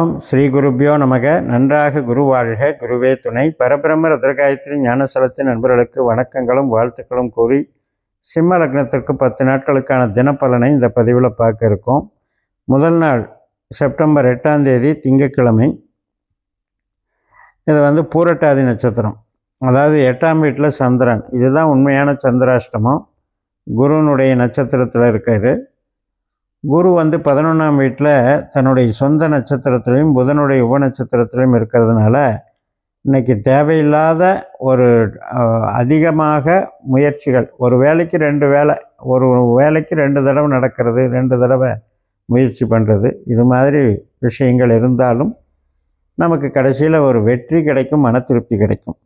ஓம் ஸ்ரீ குருப்பியோ நமக. நன்றாக குரு வாழ்க, குருவே துணை. பரபிரம்ம ருத்ரகாயத்ரி ஞானசலத்தின் நண்பர்களுக்கு வணக்கங்களும் வாழ்த்துக்களும் கூறி சிம்ம லக்னத்திற்கு 10 நாட்களுக்கான தினப்பலனை இந்த பதிவில் பார்க்க இருக்கோம். முதல் நாள் செப்டம்பர் 8ஆம் தேதி திங்கட்கிழமை. இது பூரட்டாதி நட்சத்திரம், அதாவது 8ஆம் வீட்டில் சந்திரன். இதுதான் உண்மையான சந்திராஷ்டமம். குருனுடைய நட்சத்திரத்தில் இருக்கார். குரு 11ஆம் வீட்டில் தன்னுடைய சொந்த நட்சத்திரத்திலையும் புதனுடைய உப நட்சத்திரத்திலையும் இருக்கிறதுனால இன்றைக்கி தேவையில்லாத ஒரு அதிகமாக முயற்சிகள், ஒரு வேலைக்கு 2 தடவை நடக்கிறது, 2 தடவை முயற்சி பண்ணுறது, இது மாதிரி விஷயங்கள் இருந்தாலும் நமக்கு கடைசியில் ஒரு வெற்றி கிடைக்கும், மன திருப்தி கிடைக்கும்.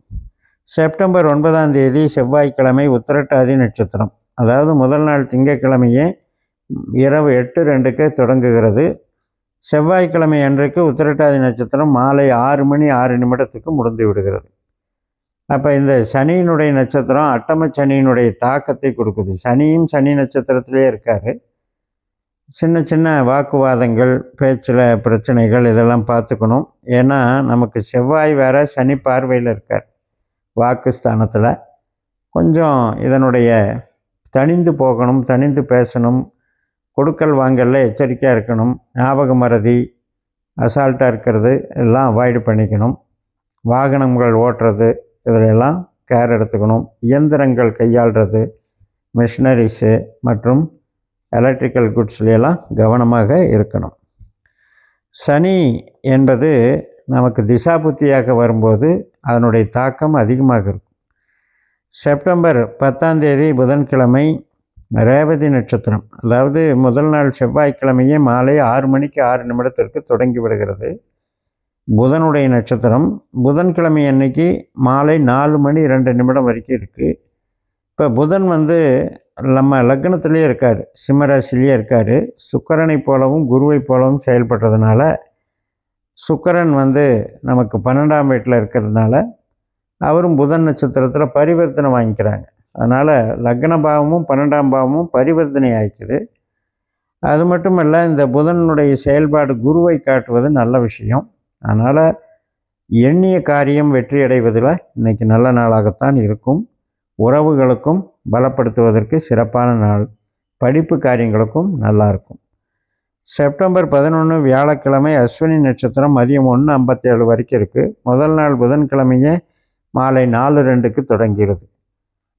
செப்டம்பர் 9ஆம் தேதி செவ்வாய்க்கிழமை உத்திரட்டாதி நட்சத்திரம், அதாவது முதல் நாள் திங்கட்கிழமையே இரவு 8:02 தொடங்குகிறது. செவ்வாய்க்கிழமை அன்றைக்கு உத்திரட்டாதி நட்சத்திரம் மாலை 6:06 முடிந்து விடுகிறது. அப்போ இந்த சனியினுடைய நட்சத்திரம் அட்டம சனியினுடைய தாக்கத்தை கொடுக்குது. சனியும் சனி நட்சத்திரத்திலே இருக்கார். சின்ன சின்ன வாக்குவாதங்கள், பேச்சில் பிரச்சனைகள், இதெல்லாம் பார்த்துக்கணும். ஏன்னா நமக்கு செவ்வாய் வேற, சனி பார்வையில் இருக்கார் வாக்குஸ்தானத்தில். கொஞ்சம் இதனுடைய தணிந்து போகணும், தணிந்து பேசணும், கொடுக்கல் வாங்கலில் எச்சரிக்கையாக இருக்கணும். ஞாபக மறதி, அசால்ட்டாக இருக்கிறது எல்லாம் அவாய்டு பண்ணிக்கணும். வாகனங்கள் ஓட்டுறது இதிலெல்லாம் கேர் எடுத்துக்கணும். இயந்திரங்கள் கையாளுறது, மிஷினரிஸு மற்றும் எலக்ட்ரிக்கல் குட்ஸ்லையெல்லாம் கவனமாக இருக்கணும். சனி என்பது நமக்கு திசாபுத்தியாக வரும்போது அதனுடைய தாக்கம் அதிகமாக இருக்கும். செப்டம்பர் 10ஆம் தேதி புதன்கிழமை ரேவதி நட்சத்திரம், அதாவது முதல் நாள் செவ்வாய்க்கிழமையே மாலை 6:06 தொடங்கி விடுகிறது. புதனுடைய நட்சத்திரம் புதன்கிழமை அன்னைக்கு மாலை 4:02 வரைக்கும் இருக்குது. இப்போ புதன் நம்ம லக்னத்திலே இருக்கார், சிம்மராசிலேயே இருக்கார். சுக்கிரனை போலவும் குருவை போலவும் செயல்படுறதுனால சுக்கிரன் நமக்கு 12ஆம் வீட்டில் இருக்கிறதுனால அவரும் புதன் நட்சத்திரத்தில் பரிவர்த்தனை வாங்கிக்கிறாங்க. அதனால் லக்ன பாவமும் 12ஆம் பாவமும் பரிவர்த்தனை ஆகிக்குது. அது மட்டும் இல்லை, இந்த புதனுடைய செயல்பாடு குருவை காட்டுவது நல்ல விஷயம். அதனால் எண்ணிய காரியம் வெற்றி அடைவதில் இன்றைக்கி நல்ல நாளாகத்தான் இருக்கும். உறவுகளுக்கும் பலப்படுத்துவதற்கு சிறப்பான நாள், படிப்பு காரியங்களுக்கும் நல்லாயிருக்கும். செப்டம்பர் 11 வியாழக்கிழமை அஸ்வினி நட்சத்திரம் மதியம் 1:57 வரைக்கும் இருக்குது. முதல் நாள் புதன்கிழமையே மாலை 4:02 தொடங்கிறது.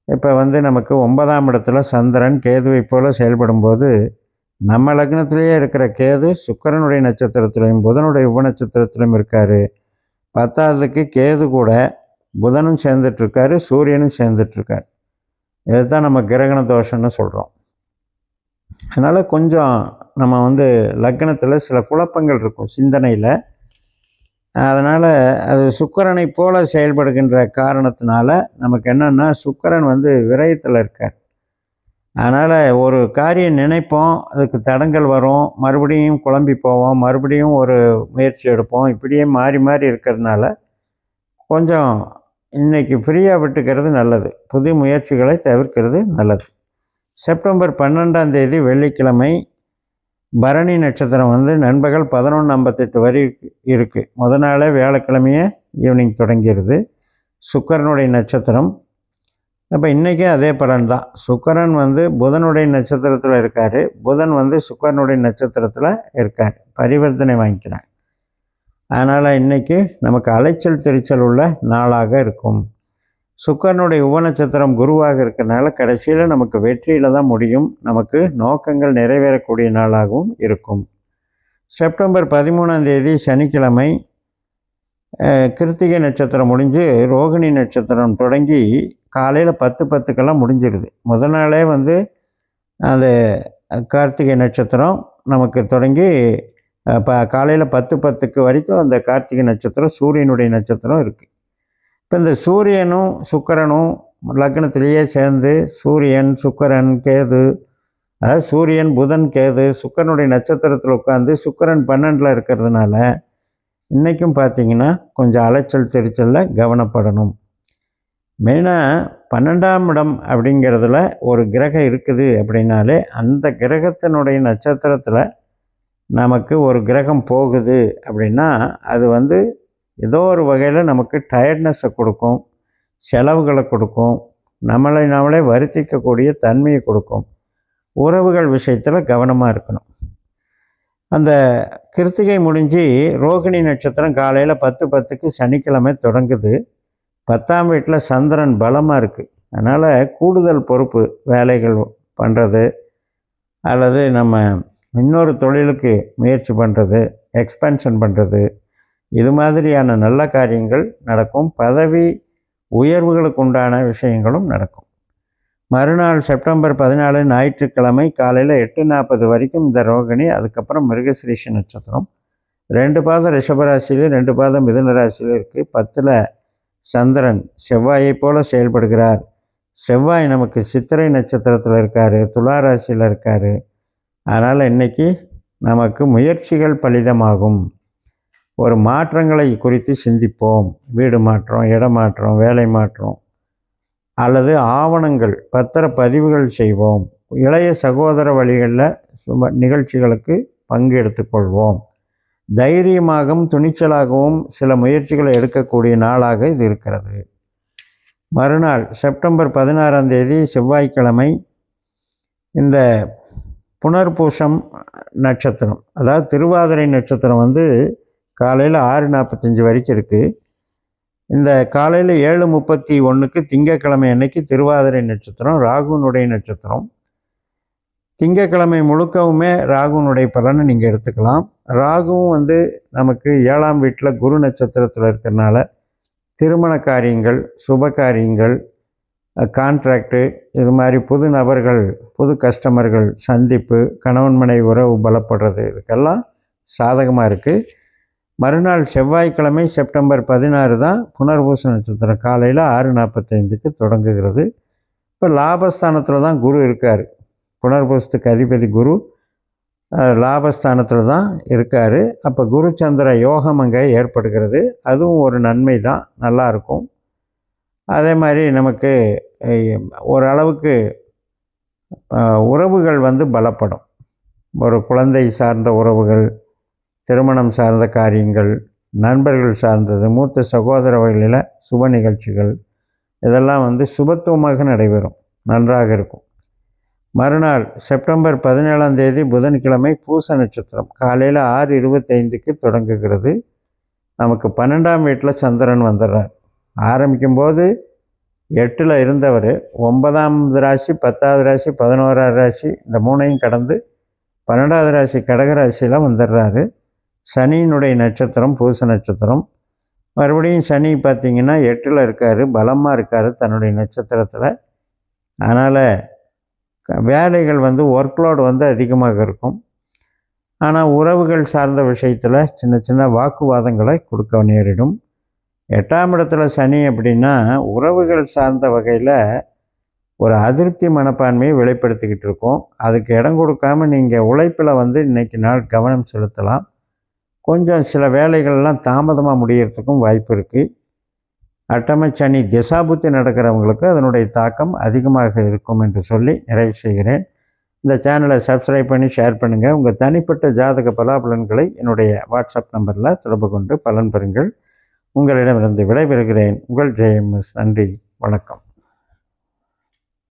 இப்போ நமக்கு 9ஆம் இடத்துல சந்திரன் கேதுவை போல் செயல்படும்போது நம்ம லக்னத்திலேயே இருக்கிற கேது சுக்கிரனுடைய நட்சத்திரத்திலையும் புதனுடைய உப நட்சத்திரத்திலையும் இருக்கார். 10ஆவதுக்கு கேது கூட புதனும் சேர்ந்துட்டுருக்காரு, சூரியனும் சேர்ந்துட்டுருக்கார். இதுதான் நம்ம கிரகண தோஷம்னு சொல்கிறோம். அதனால் கொஞ்சம் நம்ம லக்னத்தில் சில குழப்பங்கள் இருக்கும் சிந்தனையில். அதனால் அது சுக்கிரனை போல செயல்படுகின்ற காரணத்தினால நமக்கு என்னென்னா, சுக்கிரன் விரயத்தில் இருக்கார். அதனால் ஒரு காரியம் நினைப்போம், அதுக்கு தடங்கள் வரும், மறுபடியும் குழம்பி போவோம், மறுபடியும் ஒரு முயற்சி எடுப்போம். இப்படியே மாறி மாறி இருக்கிறதுனால கொஞ்சம் இன்றைக்கி ஃப்ரீயாக விட்டுக்கிறது நல்லது, புது முயற்சிகளை தவிர்க்கிறது நல்லது. செப்டம்பர் 12ஆம் தேதி வெள்ளிக்கிழமை பரணி நட்சத்திரம் நண்பகல் 11:58 வரை இருக்குது. முதல் நாளே வியாழக்கிழமையே ஈவினிங் தொடங்கிடுது. சுக்கிரனுடைய நட்சத்திரம். அப்போ இன்றைக்கே அதே பலன்தான். சுக்கிரன் புதனுடைய நட்சத்திரத்தில் இருக்கார், புதன் சுக்கிரனுடைய நட்சத்திரத்தில் இருக்கார், பரிவர்த்தனை வாங்கிக்கிறாங்க. அதனால் இன்றைக்கி நமக்கு அலைச்சல் திரிச்சல் உள்ள நாளாக இருக்கும். சுக்கிரனுடைய உப நட்சத்திரம் குருவாக இருக்கிறனால கடைசியில் நமக்கு வெற்றியில் தான் முடியும், நமக்கு நோக்கங்கள் நிறைவேறக்கூடிய நாளாகவும் இருக்கும். செப்டம்பர் 13ஆம் தேதி சனிக்கிழமை கிருத்திகை நட்சத்திரம் முடிஞ்சு ரோகிணி நட்சத்திரம் தொடங்கி காலையில் 10:10 முடிஞ்சிடுது. முதல் நாளே அந்த கார்த்திகை நட்சத்திரம் நமக்கு தொடங்கி காலையில் 10:10 வரைக்கும் அந்த கார்த்திகை நட்சத்திரம் சூரியனுடைய நட்சத்திரம் இருக்குது. இப்போ இந்த சூரியனும் சுக்கிரனும் லக்னத்திலேயே சேர்ந்து சூரியன் சுக்கிரன் கேது, அதாவது சூரியன் புதன் கேது சுக்கிரனுடைய நட்சத்திரத்தில் உட்காந்து சுக்கிரன் 12ல் இருக்கிறதுனால இன்றைக்கும் பார்த்திங்கன்னா கொஞ்சம் அலைச்சல் தெரிச்சலில் கவனப்படணும். மெயினாக 12ஆம் இடம் அப்படிங்கிறதுல ஒரு கிரகம் இருக்குது அப்படின்னாலே அந்த கிரகத்தினுடைய நட்சத்திரத்தில் நமக்கு ஒரு கிரகம் போகுது அப்படின்னா அது வந்து ஏதோ ஒரு வகையில் நமக்கு டயர்ட்னஸை கொடுக்கும், செலவுகளை கொடுக்கும், நம்மளே வருத்திக்கக்கூடிய தன்மையை கொடுக்கும். உறவுகள் விஷயத்தில் கவனமாக இருக்கணும். அந்த கிருத்திகை முடிஞ்சு ரோகிணி நட்சத்திரம் காலையில் 10:10க்கு சனிக்கிழமை தொடங்குது. 10ஆம் வீட்டில் சந்திரன் பலமாக இருக்குது. அதனால் கூடுதல் பொறுப்பு வேலைகள் பண்ணுறது அல்லது நம்ம இன்னொரு தொழிலுக்கு முயற்சி பண்ணுறது, எக்ஸ்பென்ஷன் பண்ணுறது, இது மாதிரியான நல்ல காரியங்கள் நடக்கும். பதவி உயர்வுகளுக்கு உண்டான விஷயங்களும் நடக்கும். மறுநாள் செப்டம்பர் 14 ஞாயிற்றுக்கிழமை காலையில் 8:40 வரைக்கும் இந்த ரோகிணி. அதுக்கப்புறம் மிருகசிரீஷ நட்சத்திரம். 2 பாதம் ரிஷபராசியில், 2 பாதம் மிதுன ராசியில் இருக்குது. 10ல் சந்திரன் செவ்வாயை போல செயல்படுகிறார். செவ்வாய் நமக்கு சித்திரை நட்சத்திரத்தில் இருக்கார், துலா ராசியில் இருக்கார். அதனால் இன்றைக்கி நமக்கு முயற்சிகள் பலிதமாகும். ஒரு மாற்றங்களை குறித்து சிந்திப்போம். வீடு மாற்றம், இடமாற்றம், வேலை மாற்றம் அல்லது ஆவணங்கள், பத்திரப்பதிவுகள் செய்வோம். இளைய சகோதர வழிகளில் நிகழ்ச்சிகளுக்கு பங்கு எடுத்துக்கொள்வோம். தைரியமாகவும் துணிச்சலாகவும் சில முயற்சிகளை எடுக்கக்கூடிய நாளாக இது இருக்கிறது. மறுநாள் செப்டம்பர் 16ஆம் தேதி செவ்வாய்க்கிழமை இந்த புனர்பூசம் நட்சத்திரம், அதாவது திருவாதிரை நட்சத்திரம் வந்து காலையில் 6:45 வரைக்கும் இருக்குது. இந்த காலையில் 7:31க்கு திங்கக்கிழமை அன்னைக்கு திருவாதிரை நட்சத்திரம், ராகுனுடைய நட்சத்திரம். திங்கக்கிழமை முழுக்கவுமே ராகுனுடைய பலனை நீங்கள் எடுத்துக்கலாம். ராகுவும் வந்து நமக்கு 7ஆம் வீட்டில் குரு நட்சத்திரத்தில் இருக்கிறனால திருமண காரியங்கள், சுப காரியங்கள், கான்ட்ராக்டு, இது மாதிரி புது நபர்கள், புது கஸ்டமர்கள் சந்திப்பு, கணவன் மனைவி உறவு பலப்படுறது, இதுக்கெல்லாம் சாதகமாக இருக்குது. மறுநாள் செவ்வாய்க்கிழமை செப்டம்பர் 16 தான் புனர்பூச நட்சத்திரம் காலையில் 6:45க்கு தொடங்குகிறது. இப்போ லாபஸ்தானத்தில் தான் குரு இருக்கார். புனர்பூசத்துக்கு அதிபதி குரு லாபஸ்தானத்தில் தான் இருக்கார். அப்போ குரு சந்திர யோகம் அங்கே ஏற்படுகிறது. அதுவும் ஒரு நன்மை தான், நல்லாயிருக்கும். அதே மாதிரி நமக்கு ஓரளவுக்கு உறவுகள் வந்து பலப்படும். ஒரு குழந்தை சார்ந்த உறவுகள், திருமணம் சார்ந்த காரியங்கள், நண்பர்கள் சார்ந்தது, மூத்த சகோதர வகையில் சுப நிகழ்ச்சிகள், இதெல்லாம் வந்து சுபத்துவமாக நடைபெறும், நன்றாக இருக்கும். மறுநாள் செப்டம்பர் 17ஆம் தேதி புதன்கிழமை பூச நட்சத்திரம் காலையில் 6:25க்கு தொடங்குகிறது. நமக்கு 12ஆம் வீட்டில் சந்திரன் வந்துடுறார். ஆரம்பிக்கும்போது 8ல் இருந்தவர் 9வது ராசி, 10வது ராசி, 11வது ராசி, இந்த 3ஐயும் கடந்து 12வது ராசி கடகராசியில் வந்துடுறாரு. சனியினுடைய நட்சத்திரம் பூச நட்சத்திரம். மறுபடியும் சனி பார்த்திங்கன்னா 8ல் இருக்கார், பலமாக இருக்கார் தன்னுடைய நட்சத்திரத்தில். அதனால் வேலைகள் வந்து ஒர்க்லோடு வந்து அதிகமாக இருக்கும். ஆனால் உறவுகள் சார்ந்த விஷயத்தில் சின்ன சின்ன வாக்குவாதங்களை கொடுக்க நேரிடும். 8ஆம் இடத்துல சனி அப்படின்னா உறவுகள் சார்ந்த வகையில் ஒரு அதிருப்தி மனப்பான்மையை வெளிப்படுத்திக்கிட்டு இருக்கோம். அதுக்கு இடம் கொடுக்காமல் நீங்கள் உழைப்பில் வந்து இன்றைக்கி நாள் கவனம் செலுத்தலாம். கொஞ்சம் சில வேலைகள்லாம் தாமதமாக முடிகிறதுக்கும் வாய்ப்பு இருக்குது. அட்டம சனி திசாபுத்தி நடக்கிறவங்களுக்கு அதனுடைய தாக்கம் அதிகமாக இருக்கும் என்று சொல்லி நிறைவு செய்கிறேன். இந்த சேனலை சப்ஸ்கிரைப் பண்ணி ஷேர் பண்ணுங்கள். உங்கள் தனிப்பட்ட ஜாதக பலாபலன்களை என்னுடைய வாட்ஸ்அப் நம்பரில் தொடர்பு கொண்டு பலன் பெறுங்கள். உங்களிடமிருந்து விடைபெறுகிறேன். உங்கள் ஜெயம்எஸ். நன்றி, வணக்கம்.